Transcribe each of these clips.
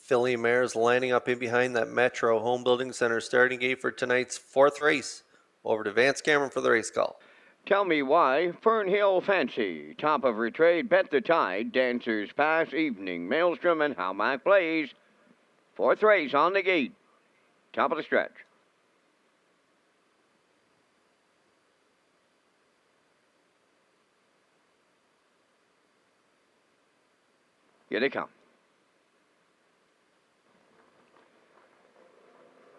filly mares lining up in behind that Metro Home Building Center starting gate for tonight's fourth race. Over to Vance Cameron for the race call. Tell me why. Fernhill Fancy. Top of her trade. Bet the Tide. Dancers Pass. Evening. Maelstrom and How Mac Plays. Fourth race on the gate. Top of the stretch. Here they come.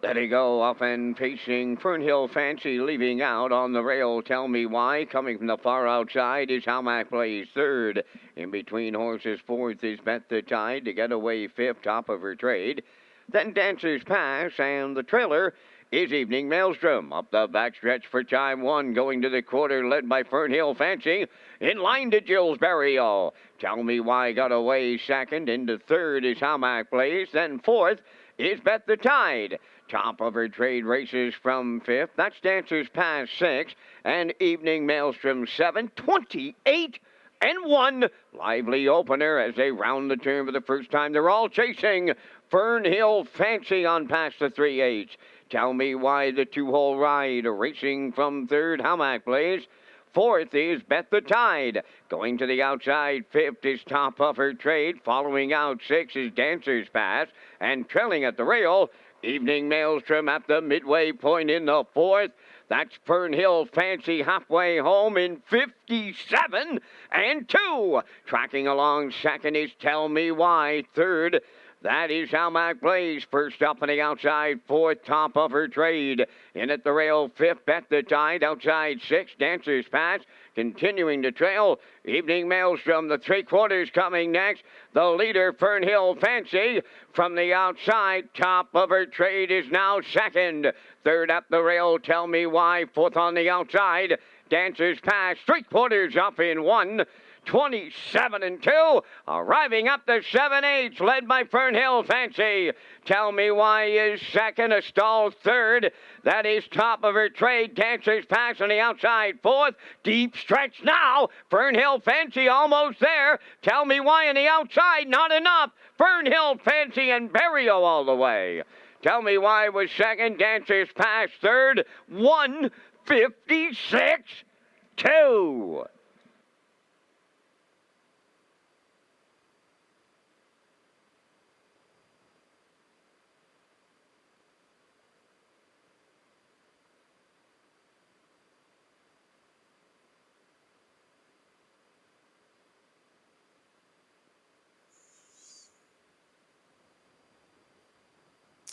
There they go, off and pacing. Fernhill Fancy leaving out on the rail. Tell me why. Coming from the far outside is How Mac Plays third. In between horses, fourth is Bet the Tide to get away fifth, top of her trade. Then Dancers Pass, and the trailer is Evening Maelstrom. Up the backstretch for time one, going to the quarter, led by Fernhill Fancy. In line to Jill's Burial. Tell me why got away second. Into third is How Mac Plays. Then fourth is Bet the Tide. Top of her trade races from fifth. That's Dancers Pass 6. And Evening Maelstrom 7. 28 and 1. Lively opener as they round the turn for the first time. They're all chasing Fernhill Fancy on past the 3/8. Tell me why the two-hole ride. Racing from third. How Mac Plays. Fourth is Bet the Tide. Going to the outside, fifth is Top of her trade. Following out, six is Dancers Pass. And trailing at the rail, Evening Maelstrom at the midway point in the fourth. That's Fernhill Fancy halfway home in 57 and 2. Tracking along second is Tell Me Why. Third, that is How Mac Plays. First up on the outside, fourth, Top of her trade. In at the rail, fifth, Bet the Tide. Outside, sixth, Dancers Pass. Continuing to trail, Evening Maelstrom, the three-quarters coming next. The leader, Fernhill Fancy. From the outside, Top of her trade is now second. Third up the rail, Tell Me Why. Fourth on the outside, Dancers Pass. Three-quarters up in 1. 27 and 2, arriving up the 7/8, led by Fernhill Fancy. Tell Me Why is second, a stall third. That is Top of her trade. Dancers Pass on the outside fourth. Deep stretch now. Fernhill Fancy almost there. Tell Me Why on the outside, not enough. Fernhill Fancy and Barrio all the way. Tell Me Why was second. Dancers Pass third. 1:56.2.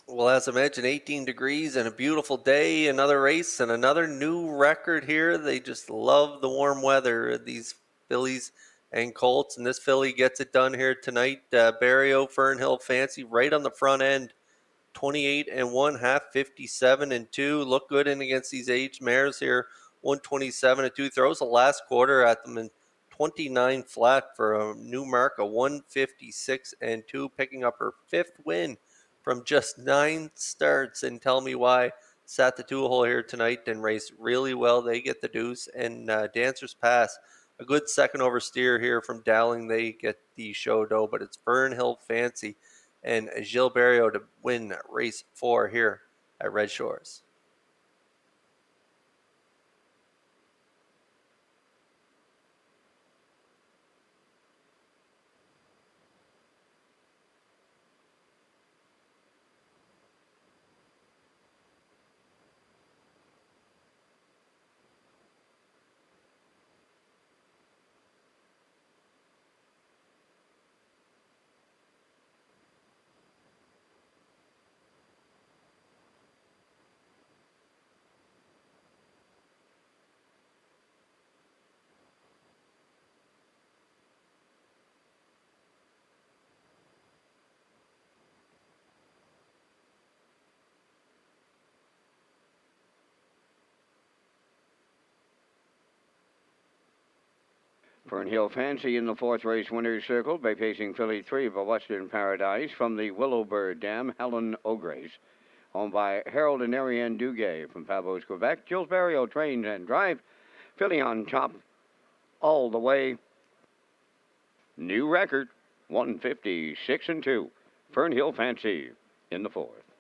Well, as I mentioned, 18 degrees and a beautiful day, another race and another new record here. They just love the warm weather, these fillies and colts, and this filly gets it done here tonight. Barrio Fernhill Fancy right on the front end, 28 and 1, half 57 and 2. Look good in against these aged mares here, 127 and 2. Throws the last quarter at them in 29 flat for a new mark of 156 and 2, picking up her fifth win from just 9 starts. And Tell Me Why sat the two-hole here tonight and raced really well. They get the deuce, and Dancers Pass, a good second oversteer here from Dowling. They get the show dough, but it's Fernhill Fancy and Gilles Barrio to win race 4 here at Red Shores. Fernhill Fancy in the fourth race winner's circle by pacing filly 3 of a Western Paradise from the Willowbird Dam, Helen O'Grace. Owned by Harold and Ariane Duguay from Pabos, Quebec. Jules Barrio trains and drive. Filly on top all the way. New record, 156 and 2. Fernhill Fancy in the fourth.